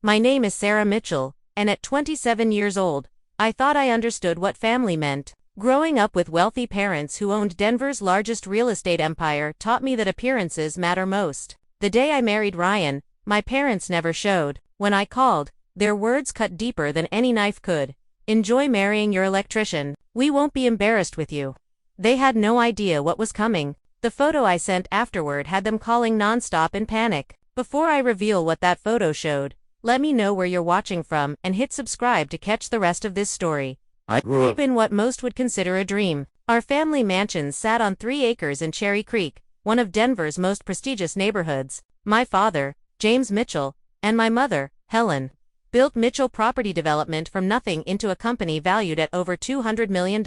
My name is Sarah Mitchell, and at 27 years old, I thought I understood what family meant. Growing up with wealthy parents who owned Denver's largest real estate empire taught me that appearances matter most. The day I married Ryan, my parents never showed. When I called, their words cut deeper than any knife could. Enjoy marrying your electrician. We won't be embarrassed with you. They had no idea what was coming. The photo I sent afterward had them calling nonstop in panic. Before I reveal what that photo showed, let me know where you're watching from and hit subscribe to catch the rest of this story. I grew up in what most would consider a dream. Our family mansion sat on 3 acres in Cherry Creek, one of Denver's most prestigious neighborhoods. My father, James Mitchell, and my mother, Helen, built Mitchell Property Development from nothing into a company valued at over $200 million.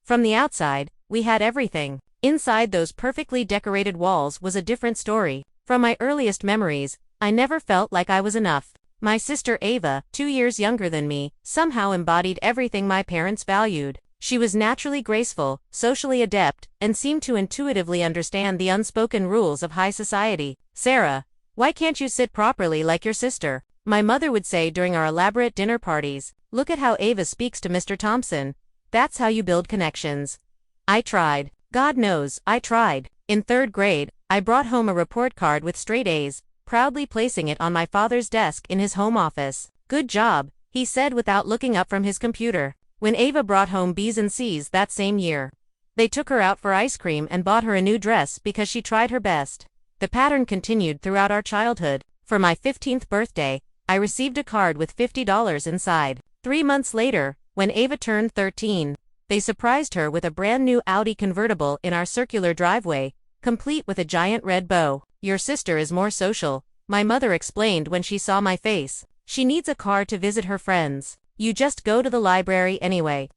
From the outside, we had everything. Inside those perfectly decorated walls was a different story. From my earliest memories, I never felt like I was enough. My sister Ava, 2 years younger than me, somehow embodied everything my parents valued. She was naturally graceful, socially adept, and seemed to intuitively understand the unspoken rules of high society. "Sarah, why can't you sit properly like your sister?" my mother would say during our elaborate dinner parties. "Look at how Ava speaks to Mr. Thompson. That's how you build connections." I tried. God knows, I tried. In 3rd grade, I brought home a report card with straight A's, proudly placing it on my father's desk in his home office. "Good job," he said without looking up from his computer. When Ava brought home B's and C's that same year, they took her out for ice cream and bought her a new dress because she tried her best. The pattern continued throughout our childhood. For my 15th birthday, I received a card with $50 inside. 3 months later, when Ava turned 13, they surprised her with a brand new Audi convertible in our circular driveway, complete with a giant red bow. "Your sister is more social," my mother explained when she saw my face. "She needs a car to visit her friends. You just go to the library anyway."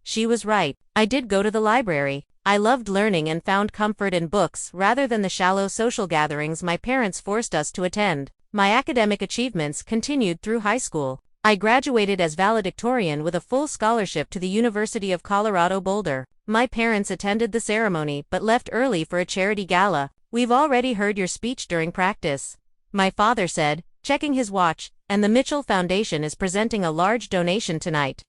She was right. I did go to the library. I loved learning and found comfort in books rather than the shallow social gatherings my parents forced us to attend. My academic achievements continued through high school. I graduated as valedictorian with a full scholarship to the University of Colorado Boulder. My parents attended the ceremony but left early for a charity gala. "We've already heard your speech during practice," my father said, checking his watch, "and the Mitchell Foundation is presenting a large donation tonight."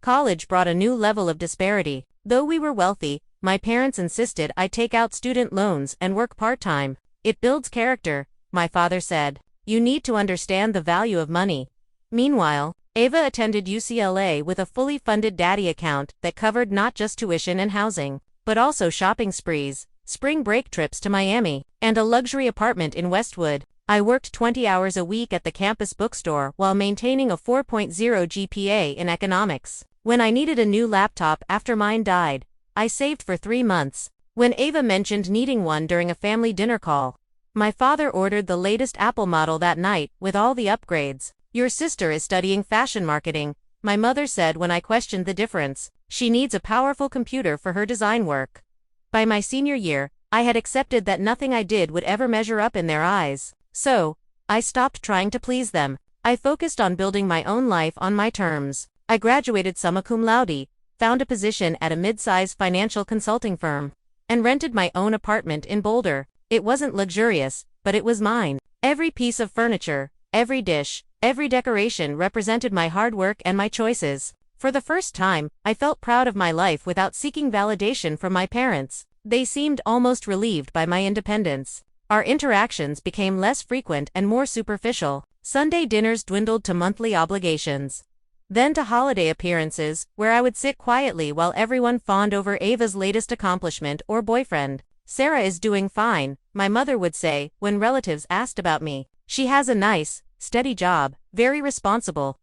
College brought a new level of disparity. Though we were wealthy, my parents insisted I take out student loans and work part-time. "It builds character," my father said. "You need to understand the value of money." Meanwhile, Ava attended UCLA with a fully funded daddy account that covered not just tuition and housing, but also shopping sprees, spring break trips to Miami, and a luxury apartment in Westwood. I worked 20 hours a week at the campus bookstore while maintaining a 4.0 GPA in economics. When I needed a new laptop after mine died, I saved for 3 months. When Ava mentioned needing one during a family dinner call, my father ordered the latest Apple model that night with all the upgrades. "Your sister is studying fashion marketing," my mother said when I questioned the difference. "She needs a powerful computer for her design work." By my senior year, I had accepted that nothing I did would ever measure up in their eyes. So, I stopped trying to please them. I focused on building my own life on my terms. I graduated summa cum laude, found a position at a mid-size financial consulting firm, and rented my own apartment in Boulder. It wasn't luxurious, but it was mine. Every piece of furniture, every dish, every decoration represented my hard work and my choices. For the first time, I felt proud of my life without seeking validation from my parents. They seemed almost relieved by my independence. Our interactions became less frequent and more superficial. Sunday dinners dwindled to monthly obligations. Then to holiday appearances, where I would sit quietly while everyone fawned over Ava's latest accomplishment or boyfriend. "Sarah is doing fine," my mother would say when relatives asked about me. "She has a nice, steady job, very responsible."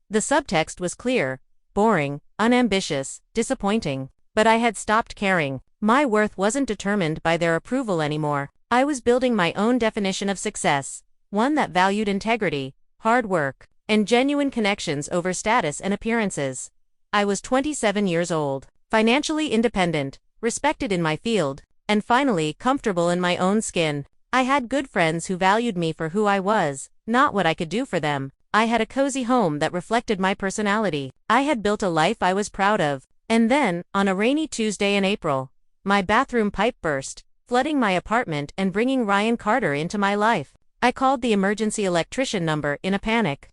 The subtext was clear: boring, unambitious, disappointing. But I had stopped caring. My worth wasn't determined by their approval anymore. I was building my own definition of success, one that valued integrity, hard work, and genuine connections over status and appearances. I was 27 years old, financially independent, respected in my field, and finally comfortable in my own skin. I had good friends who valued me for who I was, not what I could do for them. I had a cozy home that reflected my personality. I had built a life I was proud of. And then, on a rainy Tuesday in April, my bathroom pipe burst, flooding my apartment and bringing Ryan Carter into my life. I called the emergency electrician number in a panic.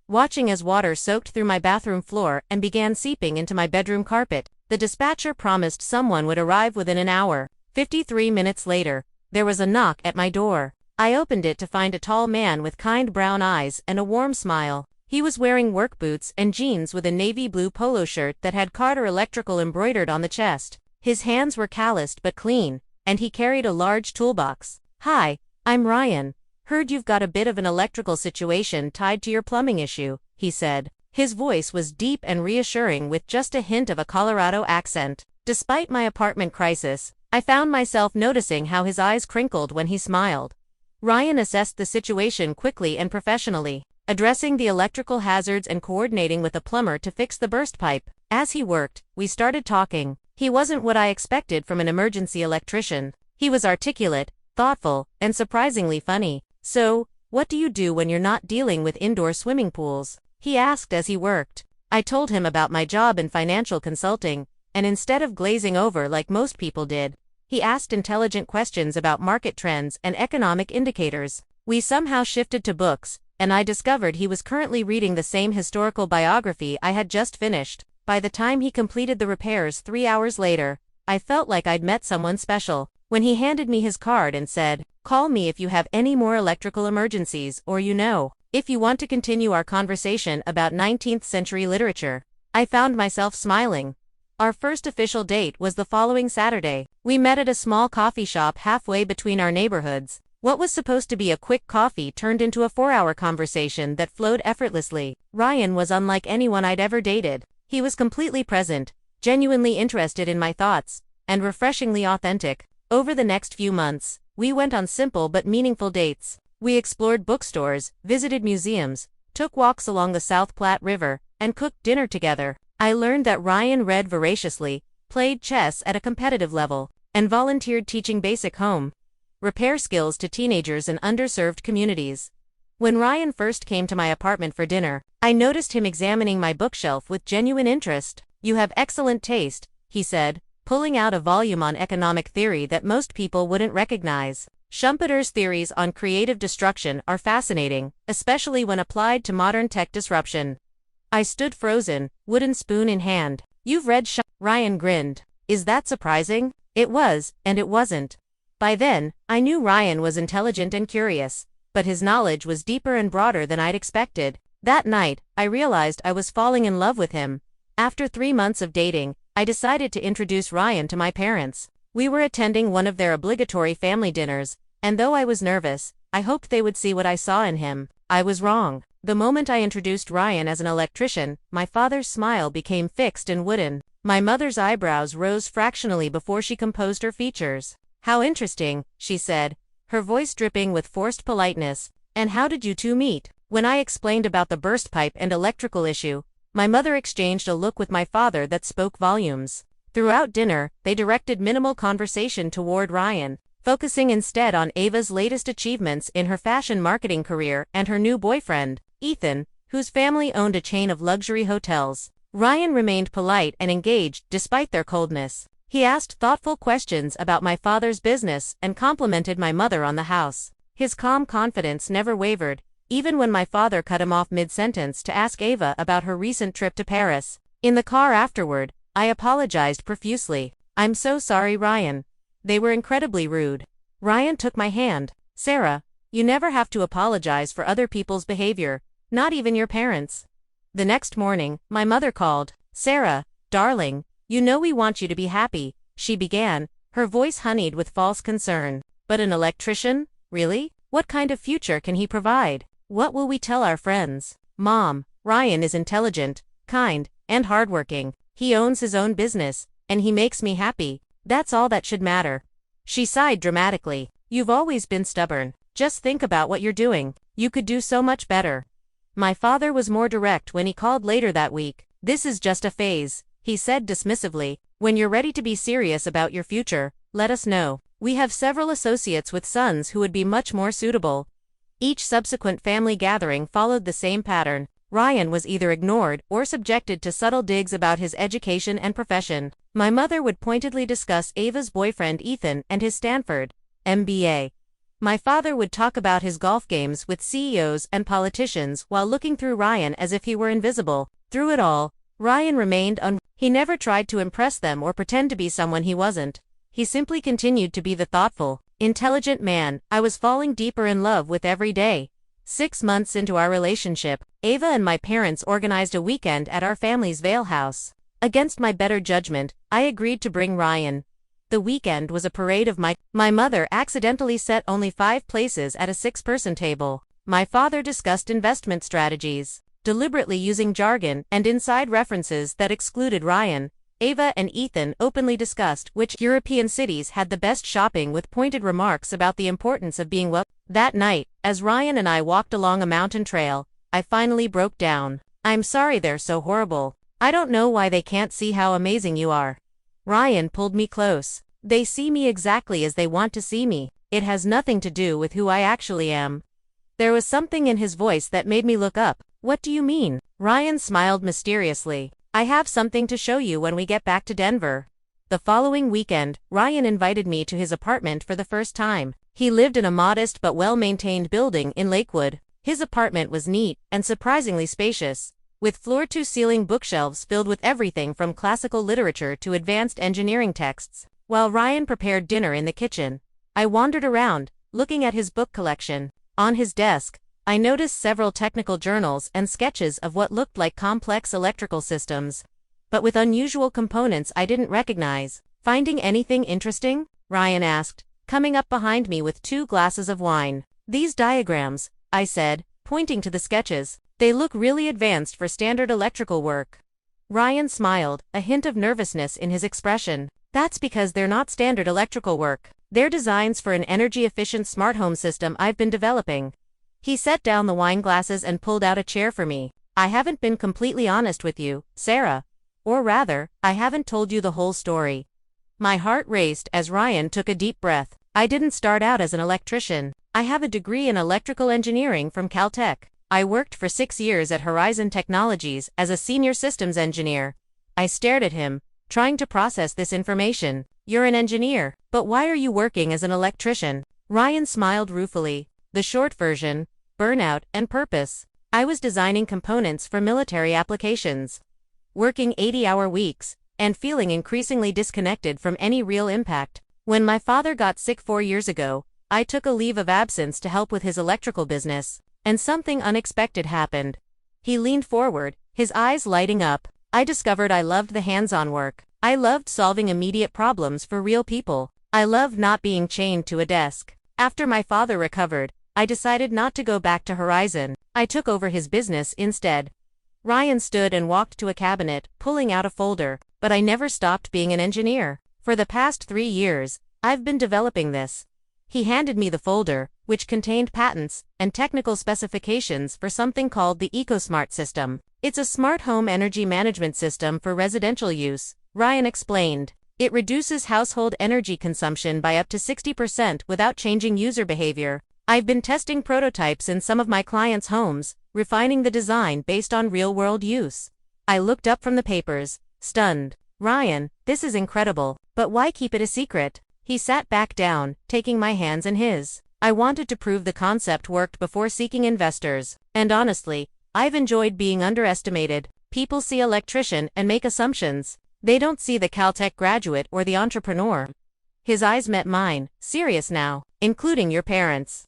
watching as water soaked through my bathroom floor and began seeping into my bedroom carpet. The dispatcher promised someone would arrive within an hour. 53 minutes later, there was a knock at my door. I opened it to find a tall man with kind brown eyes and a warm smile. He was wearing work boots and jeans with a navy blue polo shirt that had Carter Electrical embroidered on the chest. His hands were calloused but clean, and he carried a large toolbox. "Hi, I'm Ryan. Heard you've got a bit of an electrical situation tied to your plumbing issue," he said. His voice was deep and reassuring with just a hint of a Colorado accent. Despite my apartment crisis, I found myself noticing how his eyes crinkled when he smiled. Ryan assessed the situation quickly and professionally, addressing the electrical hazards and coordinating with a plumber to fix the burst pipe. As he worked, we started talking. He wasn't what I expected from an emergency electrician. He was articulate, thoughtful, and surprisingly funny. "So, what do you do when you're not dealing with indoor swimming pools?" he asked as he worked. I told him about my job in financial consulting, and instead of glazing over like most people did, he asked intelligent questions about market trends and economic indicators. We somehow shifted to books, and I discovered he was currently reading the same historical biography I had just finished. By the time he completed the repairs 3 hours later, I felt like I'd met someone special. When he handed me his card and said, "Call me if you have any more electrical emergencies or if you want to continue our conversation about 19th century literature," I found myself smiling. Our first official date was the following Saturday. We met at a small coffee shop halfway between our neighborhoods. What was supposed to be a quick coffee turned into a 4-hour conversation that flowed effortlessly. Ryan was unlike anyone I'd ever dated. He was completely present, genuinely interested in my thoughts, and refreshingly authentic. Over the next few months, we went on simple but meaningful dates. We explored bookstores, visited museums, took walks along the South Platte River, and cooked dinner together. I learned that Ryan read voraciously, played chess at a competitive level, and volunteered teaching basic home repair skills to teenagers in underserved communities. When Ryan first came to my apartment for dinner, I noticed him examining my bookshelf with genuine interest. "You have excellent taste," he said, pulling out a volume on economic theory that most people wouldn't recognize. Schumpeter's theories on creative destruction are fascinating, especially when applied to modern tech disruption. I stood frozen, wooden spoon in hand. "You've read Ryan grinned. "Is that surprising?" It was, and it wasn't. By then, I knew Ryan was intelligent and curious, but his knowledge was deeper and broader than I'd expected. That night, I realized I was falling in love with him. After 3 months of dating, I decided to introduce Ryan to my parents. We were attending one of their obligatory family dinners, and though I was nervous, I hoped they would see what I saw in him. I was wrong. The moment I introduced Ryan as an electrician, my father's smile became fixed and wooden. My mother's eyebrows rose fractionally before she composed her features. "How interesting," she said, her voice dripping with forced politeness. "And how did you two meet?" When I explained about the burst pipe and electrical issue, my mother exchanged a look with my father that spoke volumes. Throughout dinner, they directed minimal conversation toward Ryan, focusing instead on Ava's latest achievements in her fashion marketing career and her new boyfriend, Ethan, whose family owned a chain of luxury hotels. Ryan remained polite and engaged despite their coldness. He asked thoughtful questions about my father's business and complimented my mother on the house. His calm confidence never wavered, even when my father cut him off mid-sentence to ask Ava about her recent trip to Paris. In the car afterward, I apologized profusely. "I'm so sorry, Ryan. They were incredibly rude." Ryan took my hand. "Sarah, you never have to apologize for other people's behavior, not even your parents." The next morning, my mother called. "Sarah, darling, you know we want you to be happy," she began, her voice honeyed with false concern. "But an electrician? Really? What kind of future can he provide? What will we tell our friends?" "Mom, Ryan is intelligent, kind, and hardworking. He owns his own business, and he makes me happy. That's all that should matter." She sighed dramatically. "You've always been stubborn. Just think about what you're doing. You could do so much better." My father was more direct when he called later that week. "This is just a phase," he said dismissively. "When you're ready to be serious about your future, let us know. We have several associates with sons who would be much more suitable." Each subsequent family gathering followed the same pattern. Ryan was either ignored or subjected to subtle digs about his education and profession. My mother would pointedly discuss Ava's boyfriend Ethan and his Stanford MBA. My father would talk about his golf games with CEOs and politicians while looking through Ryan as if he were invisible. Through it all, Ryan remained He never tried to impress them or pretend to be someone he wasn't. He simply continued to be the thoughtful, intelligent man I was falling deeper in love with every day. 6 months into our relationship, Ava and my parents organized a weekend at our family's Vale house. Against my better judgment, I agreed to bring Ryan. The weekend was a parade of my mother accidentally set only 5 places at a 6-person table. My father discussed investment strategies, deliberately using jargon and inside references that excluded Ryan. Ava and Ethan openly discussed which European cities had the best shopping with pointed remarks about the importance of being well. That night, as Ryan and I walked along a mountain trail, I finally broke down. I'm sorry they're so horrible. I don't know why they can't see how amazing you are. Ryan pulled me close. They see me exactly as they want to see me. It has nothing to do with who I actually am. There was something in his voice that made me look up. What do you mean? Ryan smiled mysteriously. I have something to show you when we get back to Denver. The following weekend, Ryan invited me to his apartment for the first time. He lived in a modest but well-maintained building in Lakewood. His apartment was neat and surprisingly spacious, with floor-to-ceiling bookshelves filled with everything from classical literature to advanced engineering texts. While Ryan prepared dinner in the kitchen, I wandered around, looking at his book collection. On his desk, I noticed several technical journals and sketches of what looked like complex electrical systems, but with unusual components I didn't recognize. Finding anything interesting? Ryan asked, coming up behind me with 2 glasses of wine. These diagrams, I said, pointing to the sketches. They look really advanced for standard electrical work. Ryan smiled, a hint of nervousness in his expression. That's because they're not standard electrical work. They're designs for an energy-efficient smart home system I've been developing. He set down the wine glasses and pulled out a chair for me. I haven't been completely honest with you, Sarah. Or rather, I haven't told you the whole story. My heart raced as Ryan took a deep breath. I didn't start out as an electrician. I have a degree in electrical engineering from Caltech. I worked for 6 years at Horizon Technologies as a senior systems engineer. I stared at him, trying to process this information. You're an engineer, but why are you working as an electrician? Ryan smiled ruefully. The short version: burnout and purpose. I was designing components for military applications, working 80-hour weeks, and feeling increasingly disconnected from any real impact. When my father got sick 4 years ago, I took a leave of absence to help with his electrical business, and something unexpected happened. He leaned forward, his eyes lighting up. I discovered I loved the hands-on work. I loved solving immediate problems for real people. I loved not being chained to a desk. After my father recovered, I decided not to go back to Horizon. I took over his business instead. Ryan stood and walked to a cabinet, pulling out a folder. But I never stopped being an engineer. For the past 3 years, I've been developing this. He handed me the folder, which contained patents and technical specifications for something called the EcoSmart system. It's a smart home energy management system for residential use, Ryan explained. It reduces household energy consumption by up to 60% without changing user behavior. I've been testing prototypes in some of my clients' homes, refining the design based on real-world use. I looked up from the papers, stunned. Ryan, this is incredible, but why keep it a secret? He sat back down, taking my hands in his. I wanted to prove the concept worked before seeking investors. And honestly, I've enjoyed being underestimated. People see electrician and make assumptions. They don't see the Caltech graduate or the entrepreneur. His eyes met mine, serious now, including your parents.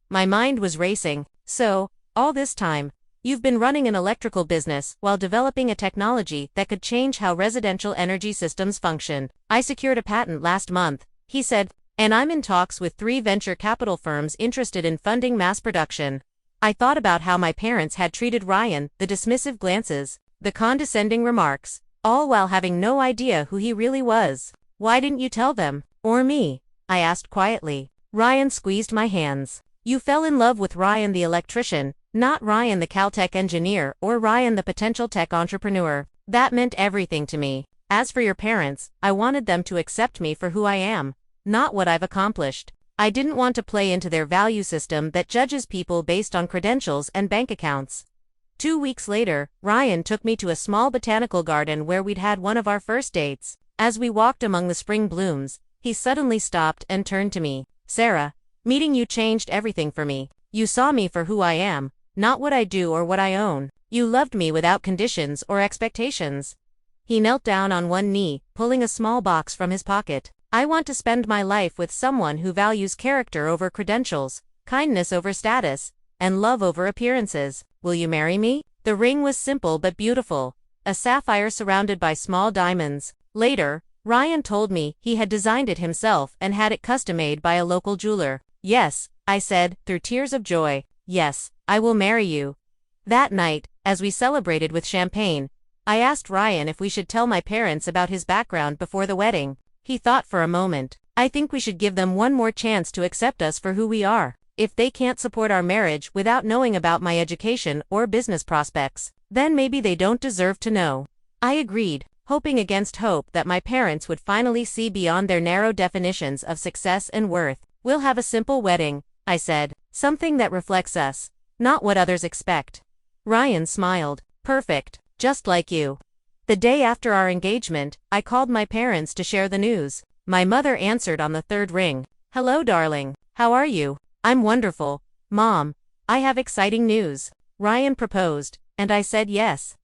My mind was racing. So, all this time, you've been running an electrical business while developing a technology that could change how residential energy systems function. I secured a patent last month, he said, and I'm in talks with 3 venture capital firms interested in funding mass production. I thought about how my parents had treated Ryan, the dismissive glances, the condescending remarks, all while having no idea who he really was. Why didn't you tell them? Or me? I asked quietly. Ryan squeezed my hands. You fell in love with Ryan the electrician, not Ryan the Caltech engineer or Ryan the potential tech entrepreneur. That meant everything to me. As for your parents, I wanted them to accept me for who I am, not what I've accomplished. I didn't want to play into their value system that judges people based on credentials and bank accounts. 2 weeks later, Ryan took me to a small botanical garden where we'd had one of our first dates. As we walked among the spring blooms, he suddenly stopped and turned to me. Sarah, Meeting you changed everything for me. You saw me for who I am, not what I do or what I own. You loved me without conditions or expectations." He knelt down on one knee, pulling a small box from his pocket. "I want to spend my life with someone who values character over credentials, kindness over status, and love over appearances. Will you marry me?" The ring was simple but beautiful, a sapphire surrounded by small diamonds. Later, Ryan told me he had designed it himself and had it custom-made by a local jeweler. "Yes," I said, through tears of joy. "Yes, I will marry you." That night, as we celebrated with champagne, I asked Ryan if we should tell my parents about his background before the wedding. He thought for a moment. "I think we should give them one more chance to accept us for who we are. If they can't support our marriage without knowing about my education or business prospects, then maybe they don't deserve to know." I agreed, hoping against hope that my parents would finally see beyond their narrow definitions of success and worth. "We'll have a simple wedding," I said. "Something that reflects us, not what others expect." Ryan smiled. "Perfect, just like you." The day after our engagement, I called my parents to share the news. My mother answered on the third ring. "Hello, darling. How are you?" "I'm wonderful, Mom. I have exciting news." Ryan proposed, and I said yes.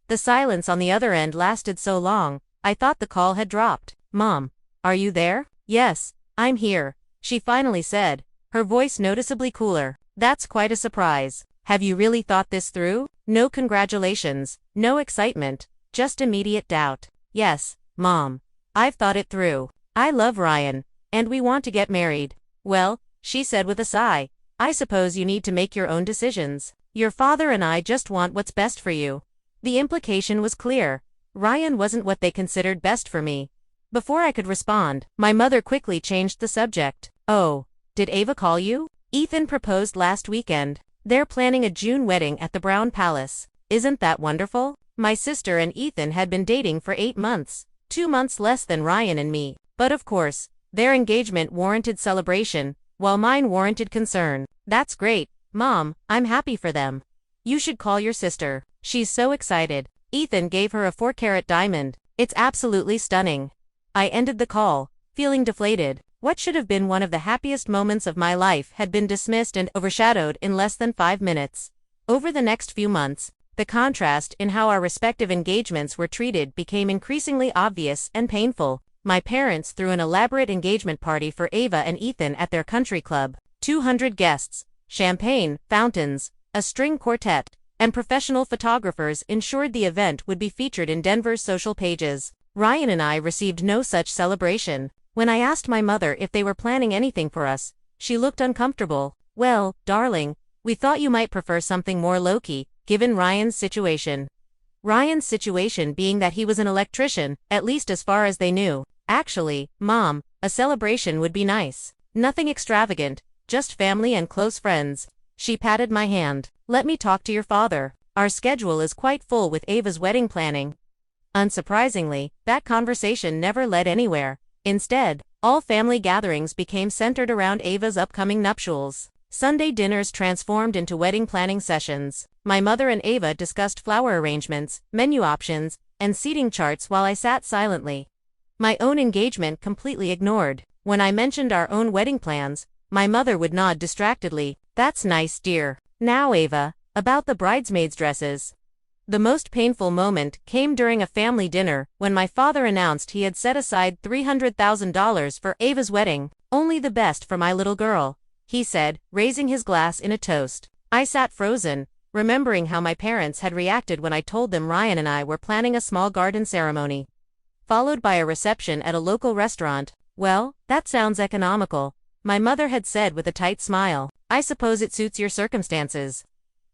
The silence on the other end lasted so long, I thought the call had dropped. "Mom, are you there?" "Yes, I'm here," she finally said, her voice noticeably cooler. "That's quite a surprise. Have you really thought this through?" No congratulations, no excitement, just immediate doubt. "Yes, Mom. I've thought it through. I love Ryan, and we want to get married." "Well," she said with a sigh, "I suppose you need to make your own decisions. Your father and I just want what's best for you." The implication was clear. Ryan wasn't what they considered best for me. Before I could respond, my mother quickly changed the subject. "Oh, did Ava call you? Ethan proposed last weekend. They're planning a June wedding at the Brown Palace. Isn't that wonderful?" My sister and Ethan had been dating for 8 months, 2 months less than Ryan and me. But of course, their engagement warranted celebration, while mine warranted concern. "That's great, Mom. I'm happy for them. You should call your sister. She's so excited." Ethan gave her a 4-carat diamond. "It's absolutely stunning." I ended the call, feeling deflated. What should have been one of the happiest moments of my life had been dismissed and overshadowed in less than 5 minutes. Over the next few months, the contrast in how our respective engagements were treated became increasingly obvious and painful. My parents threw an elaborate engagement party for Ava and Ethan at their country club. 200 guests, champagne, fountains, a string quartet, and professional photographers ensured the event would be featured in Denver's social pages. Ryan and I received no such celebration. When I asked my mother if they were planning anything for us, she looked uncomfortable. "Well, darling, we thought you might prefer something more low-key, given Ryan's situation." Ryan's situation being that he was an electrician, at least as far as they knew. "Actually, Mom, a celebration would be nice. Nothing extravagant, just family and close friends." She patted my hand. "Let me talk to your father. Our schedule is quite full with Ava's wedding planning." Unsurprisingly, that conversation never led anywhere. Instead, all family gatherings became centered around Ava's upcoming nuptials. Sunday dinners transformed into wedding planning sessions. My mother and Ava discussed flower arrangements, menu options, and seating charts while I sat silently. My own engagement completely ignored. When I mentioned our own wedding plans, my mother would nod distractedly. "That's nice, dear. Now, Ava, about the bridesmaids' dresses." The most painful moment came during a family dinner when my father announced he had set aside $300,000 for Ava's wedding. "Only the best for my little girl," he said, raising his glass in a toast. I sat frozen, remembering how my parents had reacted when I told them Ryan and I were planning a small garden ceremony, followed by a reception at a local restaurant. "Well, that sounds economical," my mother had said with a tight smile. "I suppose it suits your circumstances."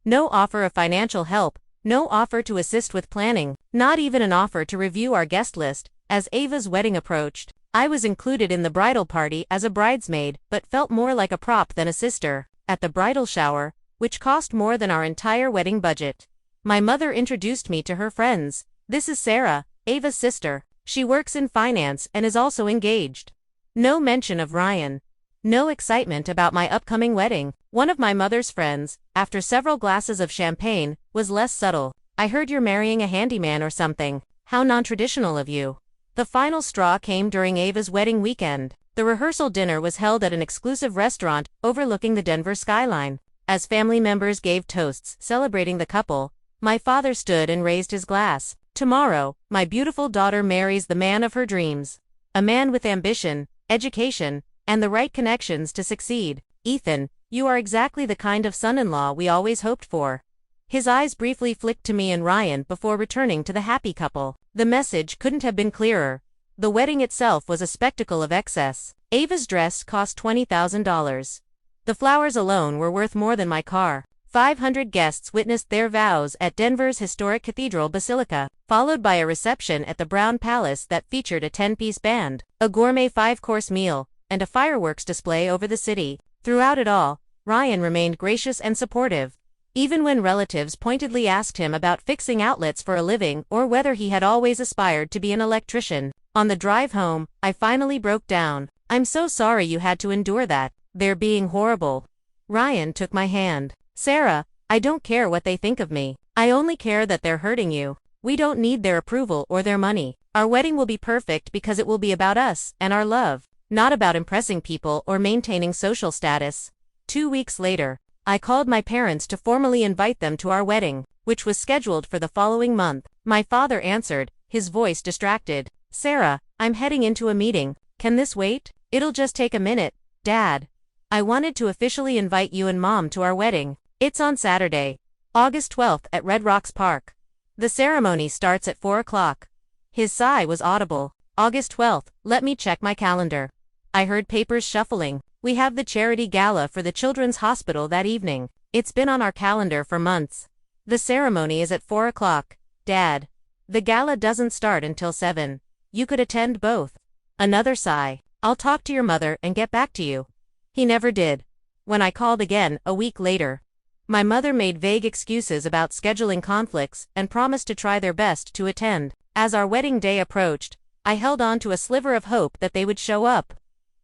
No offer of financial help, no offer to assist with planning, not even an offer to review our guest list. As Ava's wedding approached, I was included in the bridal party as a bridesmaid, but felt more like a prop than a sister. At the bridal shower, which cost more than our entire wedding budget, my mother introduced me to her friends. "This is Sarah, Ava's sister. She works in finance and is also engaged." No mention of Ryan. No excitement about my upcoming wedding. One of my mother's friends, after several glasses of champagne, was less subtle. "I heard you're marrying a handyman or something. How non-traditional of you." The final straw came during Ava's wedding weekend. The rehearsal dinner was held at an exclusive restaurant overlooking the Denver skyline. As family members gave toasts celebrating the couple, my father stood and raised his glass. Tomorrow, my beautiful daughter marries the man of her dreams. A man with ambition, education, and the right connections to succeed. Ethan, you are exactly the kind of son-in-law we always hoped for. His eyes briefly flicked to me and Ryan before returning to the happy couple. The message couldn't have been clearer. The wedding itself was a spectacle of excess. Ava's dress cost $20,000. The flowers alone were worth more than my car. 500 guests witnessed their vows at Denver's historic Cathedral Basilica, followed by a reception at the Brown Palace that featured a 10-piece band, a gourmet 5-course meal, and a fireworks display over the city. Throughout it all, Ryan remained gracious and supportive. Even when relatives pointedly asked him about fixing outlets for a living or whether he had always aspired to be an electrician. On the drive home, I finally broke down. I'm so sorry you had to endure that. They're being horrible. Ryan took my hand. Sarah, I don't care what they think of me. I only care that they're hurting you. We don't need their approval or their money. Our wedding will be perfect because it will be about us and our love, not about impressing people or maintaining social status. 2 weeks later, I called my parents to formally invite them to our wedding, which was scheduled for the following month. My father answered, his voice distracted. Sarah, I'm heading into a meeting. Can this wait? It'll just take a minute, Dad. I wanted to officially invite you and Mom to our wedding. It's on Saturday, August 12th at Red Rocks Park. The ceremony starts at 4 o'clock. His sigh was audible. August 12th, let me check my calendar. I heard papers shuffling. We have the charity gala for the Children's Hospital that evening. It's been on our calendar for months. The ceremony is at 4 o'clock, Dad. The gala doesn't start until 7. You could attend both. Another sigh. I'll talk to your mother and get back to you. He never did. When I called again, a week later, my mother made vague excuses about scheduling conflicts and promised to try their best to attend. As our wedding day approached, I held on to a sliver of hope that they would show up,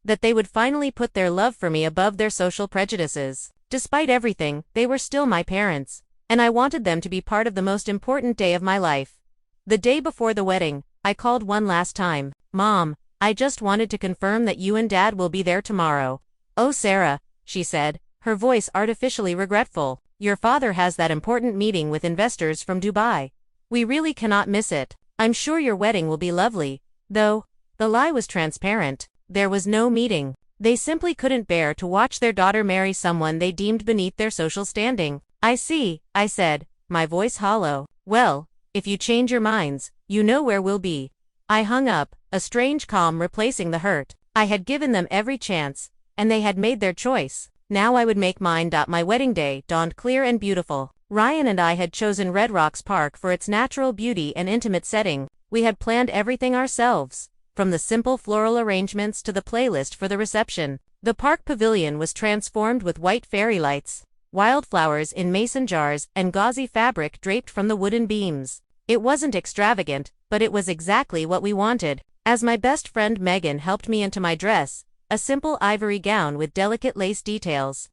that they would finally put their love for me above their social prejudices. Despite everything, they were still my parents, and I wanted them to be part of the most important day of my life. The day before the wedding, I called one last time. Mom, I just wanted to confirm that you and Dad will be there tomorrow. Oh Sarah, she said, her voice artificially regretful. Your father has that important meeting with investors from Dubai. We really cannot miss it. I'm sure your wedding will be lovely. Though, the lie was transparent. There was no meeting. They simply couldn't bear to watch their daughter marry someone they deemed beneath their social standing. I see, I said, my voice hollow. Well, if you change your minds, you know where we'll be. I hung up, a strange calm replacing the hurt. I had given them every chance, and they had made their choice. Now I would make mine. My wedding day dawned clear and beautiful. Ryan and I had chosen Red Rocks Park for its natural beauty and intimate setting. We had planned everything ourselves, from the simple floral arrangements to the playlist for the reception. The park pavilion was transformed with white fairy lights, wildflowers in mason jars, and gauzy fabric draped from the wooden beams. It wasn't extravagant, but it was exactly what we wanted. As my best friend Megan helped me into my dress, a simple ivory gown with delicate lace details,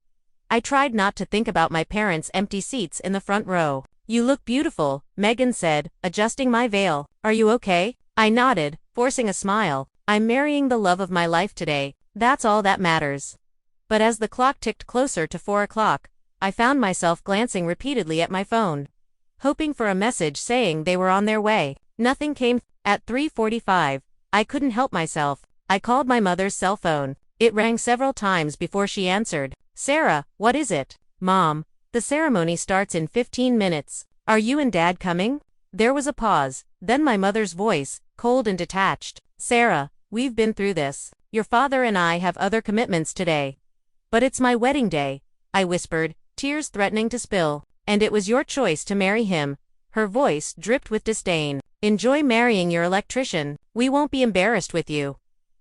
I tried not to think about my parents' empty seats in the front row. You look beautiful, Megan said, adjusting my veil. Are you okay? I nodded, forcing a smile. I'm marrying the love of my life today. That's all that matters. But as the clock ticked closer to 4 o'clock, I found myself glancing repeatedly at my phone, hoping for a message saying they were on their way. Nothing came. At 3:45, I couldn't help myself. I called my mother's cell phone. It rang several times before she answered. Sarah, what is it? Mom, the ceremony starts in 15 minutes. Are you and Dad coming? There was a pause, then my mother's voice, cold and detached. Sarah, we've been through this. Your father and I have other commitments today. But it's my wedding day, I whispered, tears threatening to spill. And it was your choice to marry him. Her voice dripped with disdain. Enjoy marrying your electrician. We won't be embarrassed with you.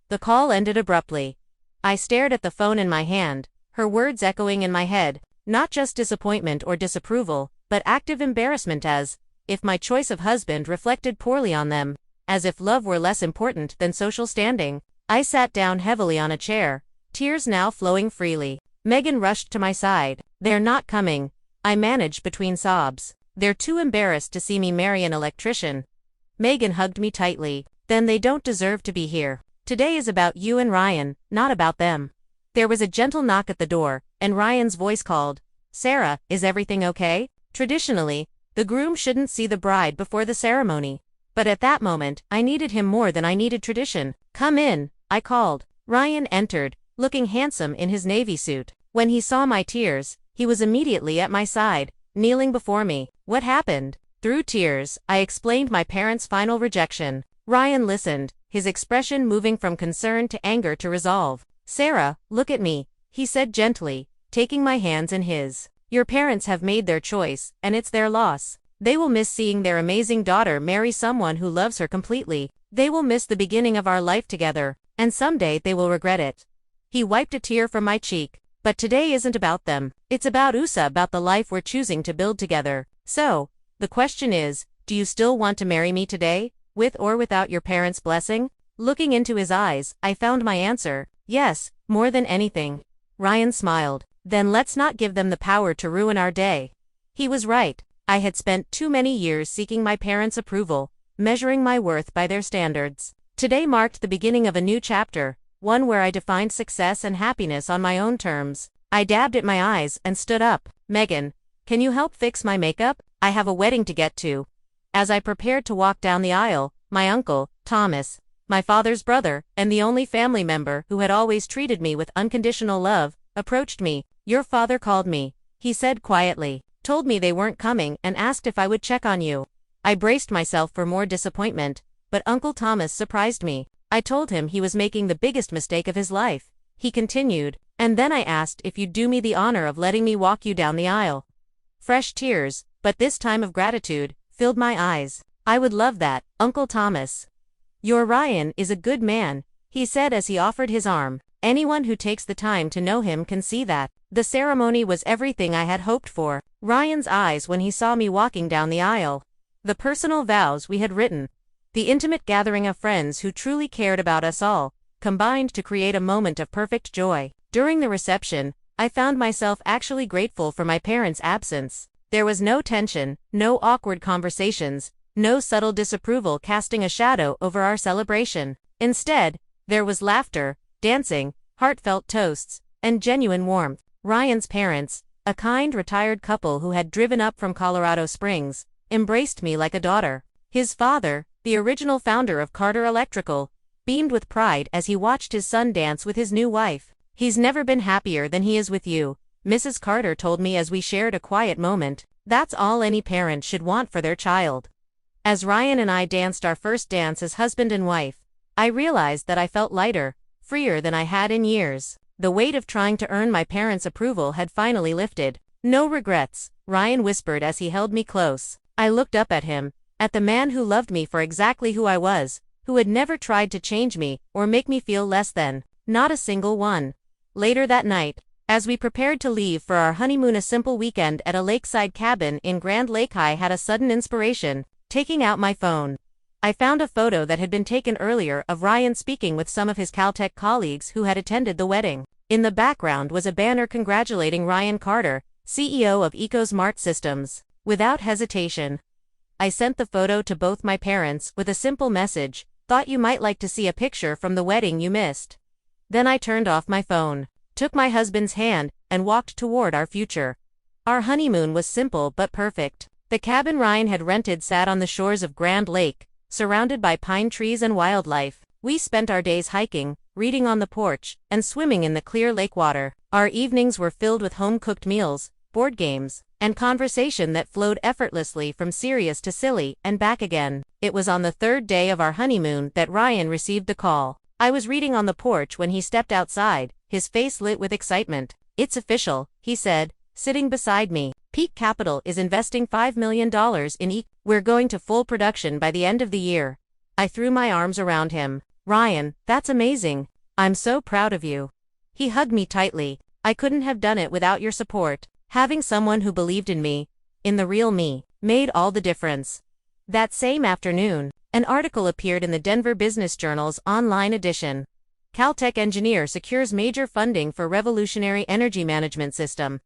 The call ended abruptly. I stared at the phone in my hand, her words echoing in my head, not just disappointment or disapproval, but active embarrassment, as if my choice of husband reflected poorly on them, as if love were less important than social standing. I sat down heavily on a chair, tears now flowing freely. Megan rushed to my side. They're not coming, I managed between sobs. They're too embarrassed to see me marry an electrician. Megan hugged me tightly. Then they don't deserve to be here. Today is about you and Ryan, not about them. There was a gentle knock at the door, and Ryan's voice called, "Sarah, is everything okay?" Traditionally, the groom shouldn't see the bride before the ceremony. But at that moment, I needed him more than I needed tradition. "Come in," I called. Ryan entered, looking handsome in his navy suit. When he saw my tears, he was immediately at my side, kneeling before me. "What happened?" Through tears, I explained my parents' final rejection. Ryan listened, his expression moving from concern to anger to resolve. "Sarah, look at me," he said gently, taking my hands in his. "Your parents have made their choice, and it's their loss. They will miss seeing their amazing daughter marry someone who loves her completely. They will miss the beginning of our life together, and someday they will regret it." He wiped a tear from my cheek. "But today isn't about them. It's about USA, about the life we're choosing to build together. So, the question is, do you still want to marry me today, with or without your parents' blessing?" Looking into his eyes, I found my answer. "Yes, more than anything." Ryan smiled. "Then let's not give them the power to ruin our day." He was right. I had spent too many years seeking my parents' approval, measuring my worth by their standards. Today marked the beginning of a new chapter, one where I defined success and happiness on my own terms. I dabbed at my eyes and stood up. "Megan, can you help fix my makeup? I have a wedding to get to." As I prepared to walk down the aisle, my uncle, Thomas, my father's brother, and the only family member who had always treated me with unconditional love, approached me. "Your father called me," he said quietly, "told me they weren't coming and asked if I would check on you." I braced myself for more disappointment, but Uncle Thomas surprised me. I told him he was making the biggest mistake of his life. He continued, "And then I asked if you'd do me the honor of letting me walk you down the aisle." Fresh tears, but this time of gratitude, filled my eyes. "I would love that, Uncle Thomas." "Your Ryan is a good man," he said as he offered his arm. "Anyone who takes the time to know him can see that." The ceremony was everything I had hoped for. Ryan's eyes when he saw me walking down the aisle. The personal vows we had written. The intimate gathering of friends who truly cared about us all, combined to create a moment of perfect joy. During the reception, I found myself actually grateful for my parents' absence. There was no tension, no awkward conversations, no subtle disapproval casting a shadow over our celebration. Instead, there was laughter, dancing, heartfelt toasts, and genuine warmth. Ryan's parents, a kind retired couple who had driven up from Colorado Springs, embraced me like a daughter. His father, the original founder of Carter Electrical, beamed with pride as he watched his son dance with his new wife. "He's never been happier than he is with you," Mrs. Carter told me as we shared a quiet moment. "That's all any parent should want for their child." As Ryan and I danced our first dance as husband and wife, I realized that I felt lighter, freer than I had in years. The weight of trying to earn my parents' approval had finally lifted. "No regrets," Ryan whispered as he held me close. I looked up at him, at the man who loved me for exactly who I was, who had never tried to change me or make me feel less than. Not a single one. Later that night, as we prepared to leave for our honeymoon, a simple weekend at a lakeside cabin in Grand Lake, I had a sudden inspiration. Taking out my phone, I found a photo that had been taken earlier of Ryan speaking with some of his Caltech colleagues who had attended the wedding. In the background was a banner congratulating Ryan Carter, CEO of EcoSmart Systems. Without hesitation, I sent the photo to both my parents with a simple message: "Thought you might like to see a picture from the wedding you missed." Then I turned off my phone, took my husband's hand, and walked toward our future. Our honeymoon was simple but perfect. The cabin Ryan had rented sat on the shores of Grand Lake, surrounded by pine trees and wildlife. We spent our days hiking, reading on the porch, and swimming in the clear lake water. Our evenings were filled with home-cooked meals, board games, and conversation that flowed effortlessly from serious to silly and back again. It was on the third day of our honeymoon that Ryan received the call. I was reading on the porch when he stepped outside, his face lit with excitement. "It's official," he said, sitting beside me. "Peak Capital is investing $5 million in We're going to full production by the end of the year." I threw my arms around him. "Ryan, that's amazing. I'm so proud of you." He hugged me tightly. "I couldn't have done it without your support." Having someone who believed in me, in the real me, made all the difference. That same afternoon, an article appeared in the Denver Business Journal's online edition. Caltech engineer secures major funding for revolutionary energy management system.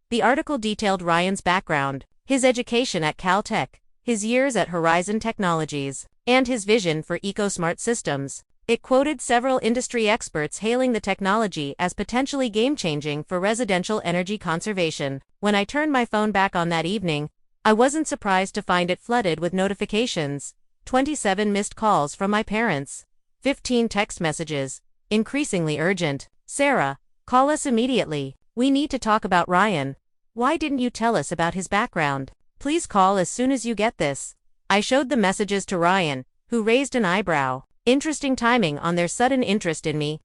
The article detailed Ryan's background, his education at Caltech, his years at Horizon Technologies, and his vision for EcoSmart Systems. It quoted several industry experts hailing the technology as potentially game-changing for residential energy conservation. When I turned my phone back on that evening, I wasn't surprised to find it flooded with notifications. 27 missed calls from my parents. 15 text messages, increasingly urgent. Sarah, call us immediately. We need to talk about Ryan. Why didn't you tell us about his background? Please call as soon as you get this. I showed the messages to Ryan, who raised an eyebrow. Interesting timing on their sudden interest in me.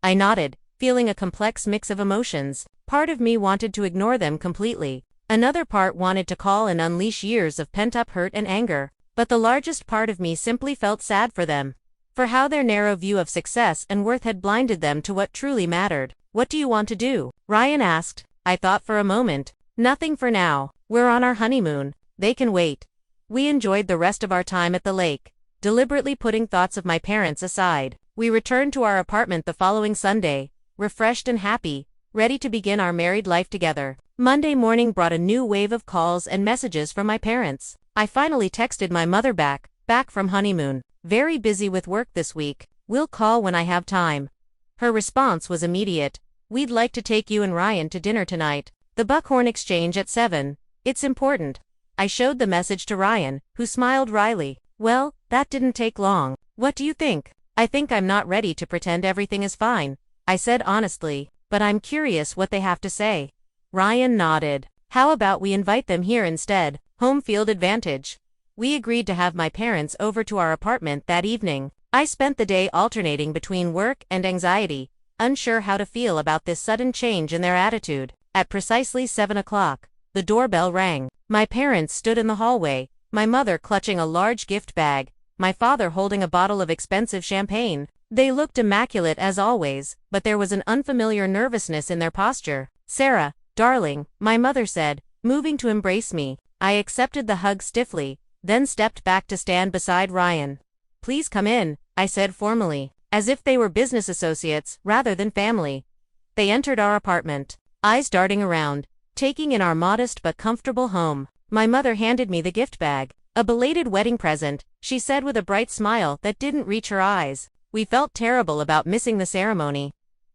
I nodded, feeling a complex mix of emotions. Part of me wanted to ignore them completely. Another part wanted to call and unleash years of pent-up hurt and anger. But the largest part of me simply felt sad for them. For how their narrow view of success and worth had blinded them to what truly mattered. What do you want to do? Ryan asked. I thought for a moment. Nothing for now. We're on our honeymoon. They can wait. We enjoyed the rest of our time at the lake, deliberately putting thoughts of my parents aside. We returned to our apartment the following Sunday, refreshed and happy, ready to begin our married life together. Monday morning brought a new wave of calls and messages from my parents. I finally texted my mother back from honeymoon. Very busy with work this week. Will call when I have time. Her response was immediate. We'd like to take you and Ryan to dinner tonight. The Buckhorn Exchange at 7. It's important. I showed the message to Ryan, who smiled wryly. Well, that didn't take long. What do you think? I think I'm not ready to pretend everything is fine, I said honestly, but I'm curious what they have to say. Ryan nodded. How about we invite them here instead? Home field advantage. We agreed to have my parents over to our apartment that evening. I spent the day alternating between work and anxiety, unsure how to feel about this sudden change in their attitude. At precisely 7 o'clock, the doorbell rang. My parents stood in the hallway, my mother clutching a large gift bag, my father holding a bottle of expensive champagne. They looked immaculate as always, but there was an unfamiliar nervousness in their posture. Sarah, darling, my mother said, moving to embrace me. I accepted the hug stiffly, then stepped back to stand beside Ryan. Please come in, I said formally, as if they were business associates rather than family. They entered our apartment, eyes darting around, taking in our modest but comfortable home. My mother handed me the gift bag, a belated wedding present, she said with a bright smile that didn't reach her eyes. We felt terrible about missing the ceremony.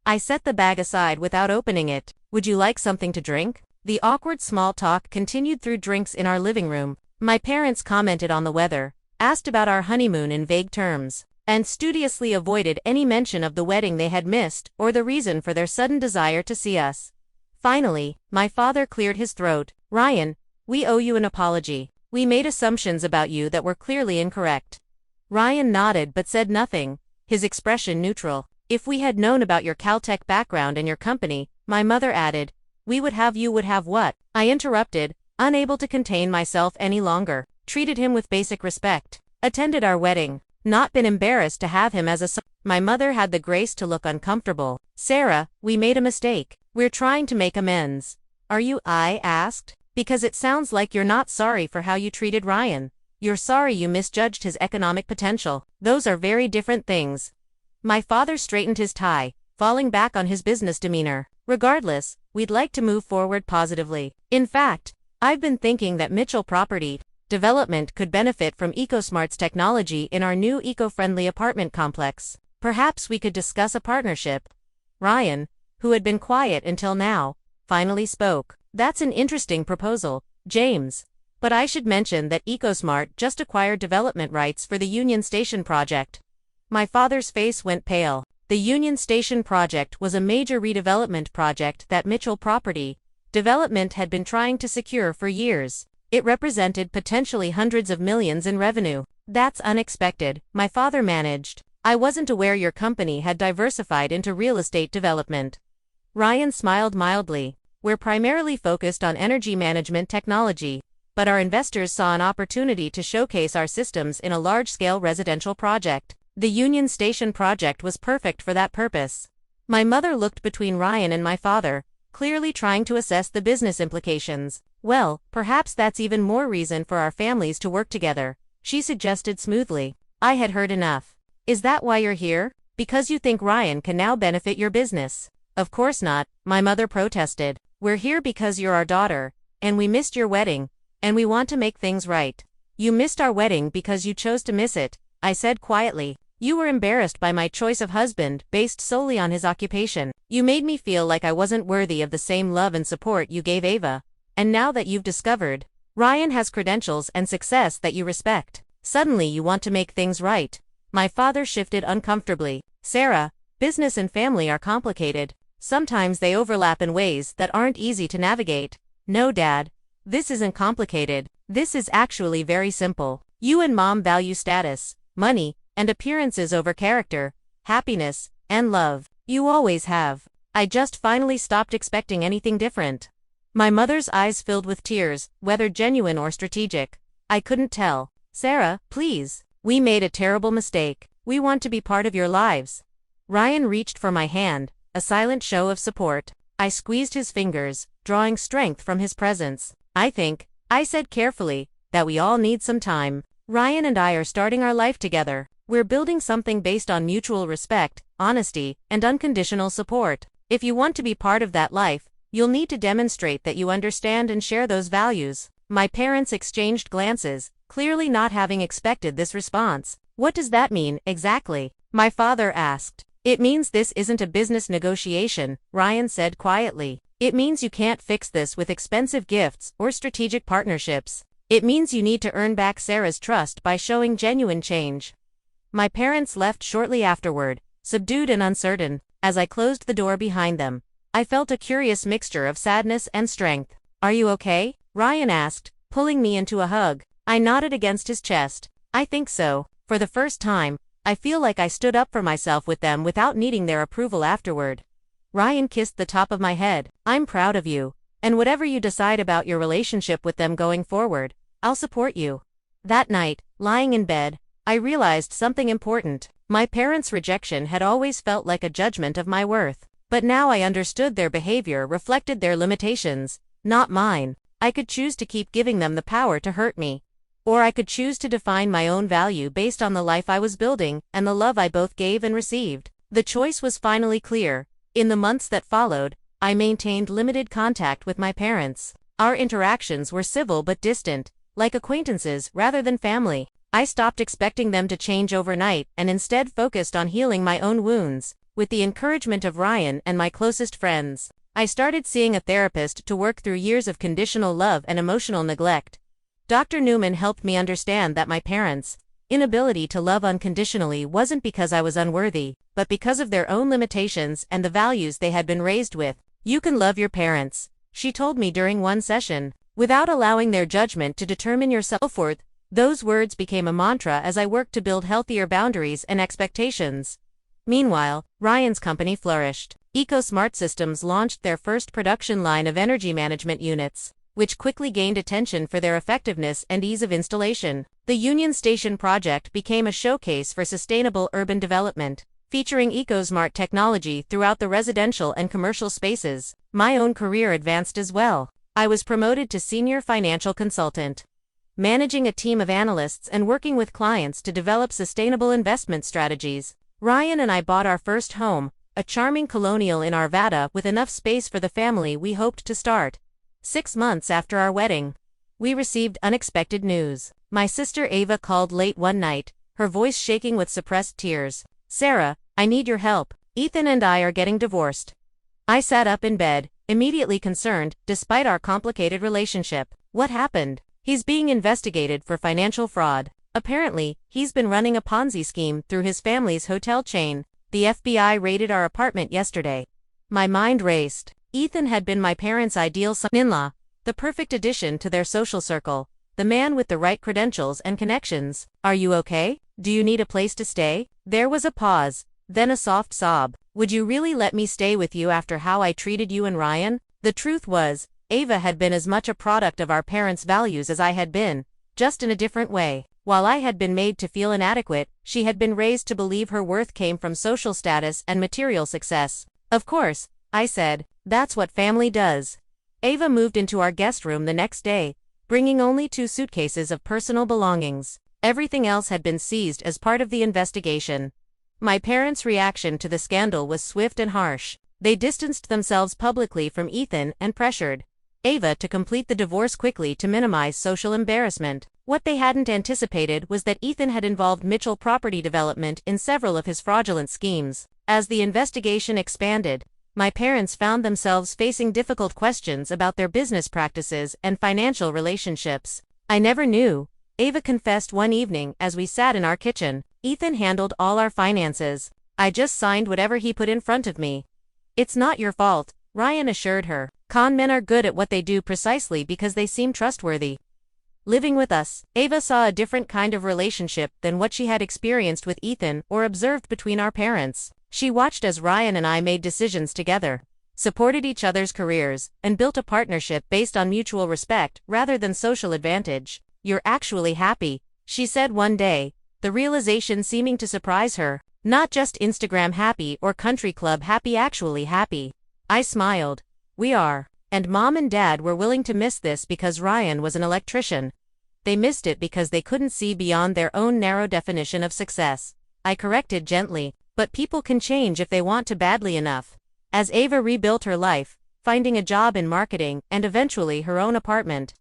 I set the bag aside without opening it. Would you like something to drink? The awkward small talk continued through drinks in our living room. My parents commented on the weather, asked about our honeymoon in vague terms, and studiously avoided any mention of the wedding they had missed or the reason for their sudden desire to see us. Finally, my father cleared his throat. Ryan, we owe you an apology. We made assumptions about you that were clearly incorrect. Ryan nodded but said nothing, his expression neutral. If we had known about your Caltech background and your company, my mother added, we would have what? I interrupted, unable to contain myself any longer. Treated him with basic respect. Attended our wedding. Not been embarrassed to have him as a son. My mother had the grace to look uncomfortable. Sarah, we made a mistake. We're trying to make amends. Are you? I asked. Because it sounds like you're not sorry for how you treated Ryan. You're sorry you misjudged his economic potential. Those are very different things. My father straightened his tie, falling back on his business demeanor. Regardless, we'd like to move forward positively. In fact, I've been thinking that Mitchell Property Development could benefit from EcoSmart's technology in our new eco-friendly apartment complex. Perhaps we could discuss a partnership. Ryan, who had been quiet until now, finally spoke. That's an interesting proposal, James. But I should mention that EcoSmart just acquired development rights for the Union Station project. My father's face went pale. The Union Station project was a major redevelopment project that Mitchell Property Development had been trying to secure for years. It represented potentially hundreds of millions in revenue. That's unexpected, my father managed. I wasn't aware your company had diversified into real estate development. Ryan smiled mildly. We're primarily focused on energy management technology, but our investors saw an opportunity to showcase our systems in a large-scale residential project. The Union Station project was perfect for that purpose. My mother looked between Ryan and my father, clearly trying to assess the business implications. Well, perhaps that's even more reason for our families to work together, she suggested smoothly. I had heard enough. Is that why you're here? Because you think Ryan can now benefit your business? Of course not, my mother protested. We're here because you're our daughter, and we missed your wedding, and we want to make things right. You missed our wedding because you chose to miss it, I said quietly. You were embarrassed by my choice of husband based solely on his occupation. You made me feel like I wasn't worthy of the same love and support you gave Ava. And now that you've discovered Ryan has credentials and success that you respect, suddenly you want to make things right. My father shifted uncomfortably. Sarah, business and family are complicated. Sometimes they overlap in ways that aren't easy to navigate. No, Dad. This isn't complicated. This is actually very simple. You and Mom value status, money, and appearances over character, happiness, and love. You always have. I just finally stopped expecting anything different. My mother's eyes filled with tears, whether genuine or strategic. I couldn't tell. Sarah, please. We made a terrible mistake. We want to be part of your lives. Ryan reached for my hand, a silent show of support. I squeezed his fingers, drawing strength from his presence. I said carefully, that we all need some time. Ryan and I are starting our life together. We're building something based on mutual respect, honesty, and unconditional support. If you want to be part of that life, you'll need to demonstrate that you understand and share those values. My parents exchanged glances, clearly not having expected this response. What does that mean, exactly? My father asked. It means this isn't a business negotiation, Ryan said quietly. It means you can't fix this with expensive gifts or strategic partnerships. It means you need to earn back Sarah's trust by showing genuine change. My parents left shortly afterward, subdued and uncertain. As I closed the door behind them, I felt a curious mixture of sadness and strength. Are you okay? Ryan asked, pulling me into a hug. I nodded against his chest. I think so. For the first time, I feel like I stood up for myself with them without needing their approval afterward. Ryan kissed the top of my head. I'm proud of you. And whatever you decide about your relationship with them going forward, I'll support you. That night, lying in bed, I realized something important. My parents' rejection had always felt like a judgment of my worth. But now I understood their behavior reflected their limitations, not mine. I could choose to keep giving them the power to hurt me. Or I could choose to define my own value based on the life I was building and the love I both gave and received. The choice was finally clear. In the months that followed, I maintained limited contact with my parents. Our interactions were civil but distant, like acquaintances rather than family. I stopped expecting them to change overnight and instead focused on healing my own wounds. With the encouragement of Ryan and my closest friends, I started seeing a therapist to work through years of conditional love and emotional neglect. Dr. Newman helped me understand that my parents' inability to love unconditionally wasn't because I was unworthy, but because of their own limitations and the values they had been raised with. You can love your parents, she told me during one session, without allowing their judgment to determine your self-worth. Those words became a mantra as I worked to build healthier boundaries and expectations. Meanwhile, Ryan's company flourished. EcoSmart Systems launched their first production line of energy management units, which quickly gained attention for their effectiveness and ease of installation. The Union Station project became a showcase for sustainable urban development, featuring EcoSmart technology throughout the residential and commercial spaces. My own career advanced as well. I was promoted to senior financial consultant, managing a team of analysts and working with clients to develop sustainable investment strategies. Ryan and I bought our first home, a charming colonial in Arvada with enough space for the family we hoped to start. 6 months after our wedding, we received unexpected news. My sister Ava called late one night, her voice shaking with suppressed tears. Sarah, I need your help. Ethan and I are getting divorced. I sat up in bed, immediately concerned, despite our complicated relationship. What happened? He's being investigated for financial fraud. Apparently, he's been running a Ponzi scheme through his family's hotel chain. The FBI raided our apartment yesterday. My mind raced. Ethan had been my parents' ideal son-in-law, the perfect addition to their social circle, the man with the right credentials and connections. Are you okay? Do you need a place to stay? There was a pause, then a soft sob. Would you really let me stay with you after how I treated you and Ryan? The truth was, Ava had been as much a product of our parents' values as I had been, just in a different way. While I had been made to feel inadequate, she had been raised to believe her worth came from social status and material success. Of course, I said, that's what family does. Ava moved into our guest room the next day, bringing only 2 suitcases of personal belongings. Everything else had been seized as part of the investigation. My parents' reaction to the scandal was swift and harsh. They distanced themselves publicly from Ethan and pressured Ava to complete the divorce quickly to minimize social embarrassment. What they hadn't anticipated was that Ethan had involved Mitchell Property Development in several of his fraudulent schemes. As the investigation expanded, my parents found themselves facing difficult questions about their business practices and financial relationships. "I never knew," Ava confessed one evening as we sat in our kitchen. "Ethan handled all our finances. I just signed whatever he put in front of me." "It's not your fault," Ryan assured her. "Con men are good at what they do precisely because they seem trustworthy." Living with us, Ava saw a different kind of relationship than what she had experienced with Ethan or observed between our parents. She watched as Ryan and I made decisions together, supported each other's careers, and built a partnership based on mutual respect rather than social advantage. "You're actually happy," she said one day, the realization seeming to surprise her. "Not just Instagram happy or country club happy, actually happy." I smiled. "We are. And Mom and Dad were willing to miss this because Ryan was an electrician. They missed it because they couldn't see beyond their own narrow definition of success." I corrected gently, "But people can change if they want to badly enough." As Ava rebuilt her life, finding a job in marketing and eventually her own apartment,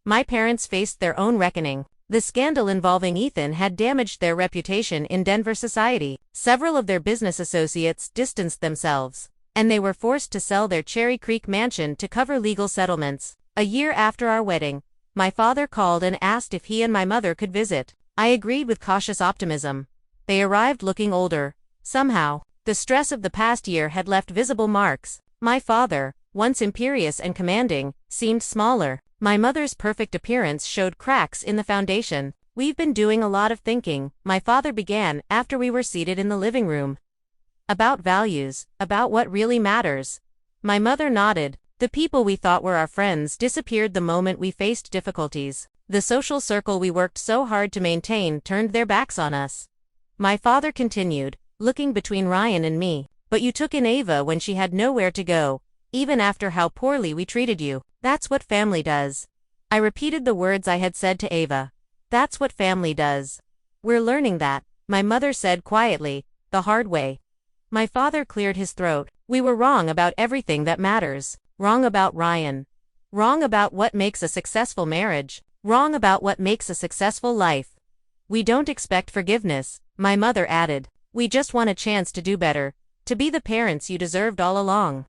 my parents faced their own reckoning. The scandal involving Ethan had damaged their reputation in Denver society. Several of their business associates distanced themselves, and they were forced to sell their Cherry Creek mansion to cover legal settlements. A year after our wedding, my father called and asked if he and my mother could visit. I agreed with cautious optimism. They arrived looking older. Somehow, the stress of the past year had left visible marks. My father, once imperious and commanding, seemed smaller. My mother's perfect appearance showed cracks in the foundation. "We've been doing a lot of thinking," my father began after we were seated in the living room. "About values, about what really matters." My mother nodded. "The people we thought were our friends disappeared the moment we faced difficulties. The social circle we worked so hard to maintain turned their backs on us." My father continued, looking between Ryan and me. "But you took in Ava when she had nowhere to go, even after how poorly we treated you. That's what family does." I repeated the words I had said to Ava. "That's what family does." "We're learning that," my mother said quietly, "the hard way." My father cleared his throat. "We were wrong about everything that matters. Wrong about Ryan. Wrong about what makes a successful marriage. Wrong about what makes a successful life. We don't expect forgiveness," my mother added. "We just want a chance to do better, to be the parents you deserved all along."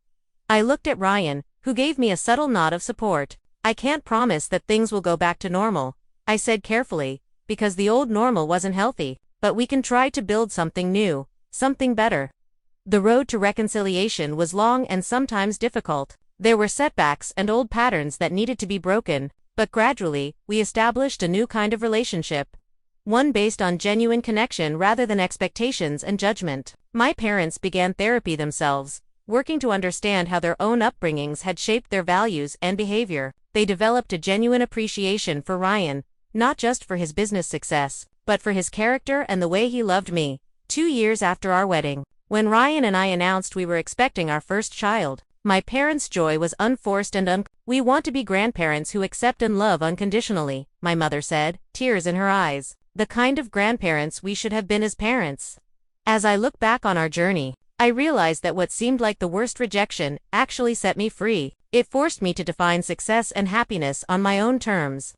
I looked at Ryan, who gave me a subtle nod of support. "I can't promise that things will go back to normal," I said carefully, "because the old normal wasn't healthy, but we can try to build something new, something better." The road to reconciliation was long and sometimes difficult. There were setbacks and old patterns that needed to be broken, but gradually, we established a new kind of relationship. One based on genuine connection rather than expectations and judgment. My parents began therapy themselves, working to understand how their own upbringings had shaped their values and behavior. They developed a genuine appreciation for Ryan, not just for his business success, but for his character and the way he loved me. 2 years after our wedding, when Ryan and I announced we were expecting our first child, my parents' joy was unforced and "We want to be grandparents who accept and love unconditionally," my mother said, tears in her eyes. "The kind of grandparents we should have been as parents." As I look back on our journey, I realized that what seemed like the worst rejection actually set me free. It forced me to define success and happiness on my own terms,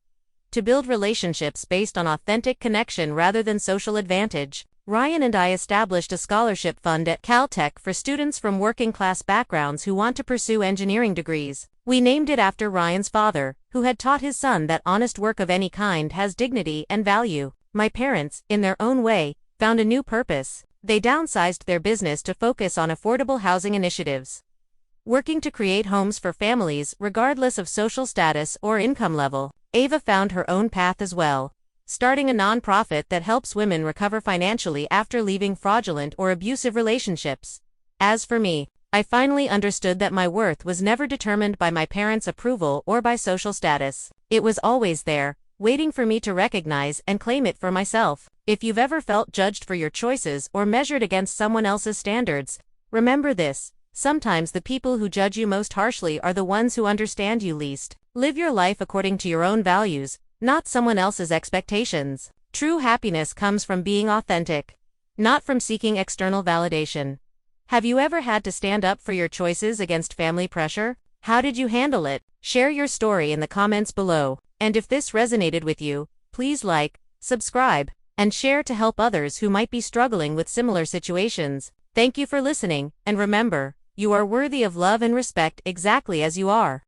to build relationships based on authentic connection rather than social advantage. Ryan and I established a scholarship fund at Caltech for students from working-class backgrounds who want to pursue engineering degrees. We named it after Ryan's father, who had taught his son that honest work of any kind has dignity and value. My parents, in their own way, found a new purpose. They downsized their business to focus on affordable housing initiatives, working to create homes for families regardless of social status or income level. Ava found her own path as well, starting a nonprofit that helps women recover financially after leaving fraudulent or abusive relationships. As for me, I finally understood that my worth was never determined by my parents' approval or by social status. It was always there, waiting for me to recognize and claim it for myself. If you've ever felt judged for your choices or measured against someone else's standards, remember this: sometimes the people who judge you most harshly are the ones who understand you least. Live your life according to your own values, not someone else's expectations. True happiness comes from being authentic, not from seeking external validation. Have you ever had to stand up for your choices against family pressure? How did you handle it? Share your story in the comments below. And if this resonated with you, Please like, subscribe, and share to help others who might be struggling with similar situations. Thank you for listening, and remember, you are worthy of love and respect exactly as you are.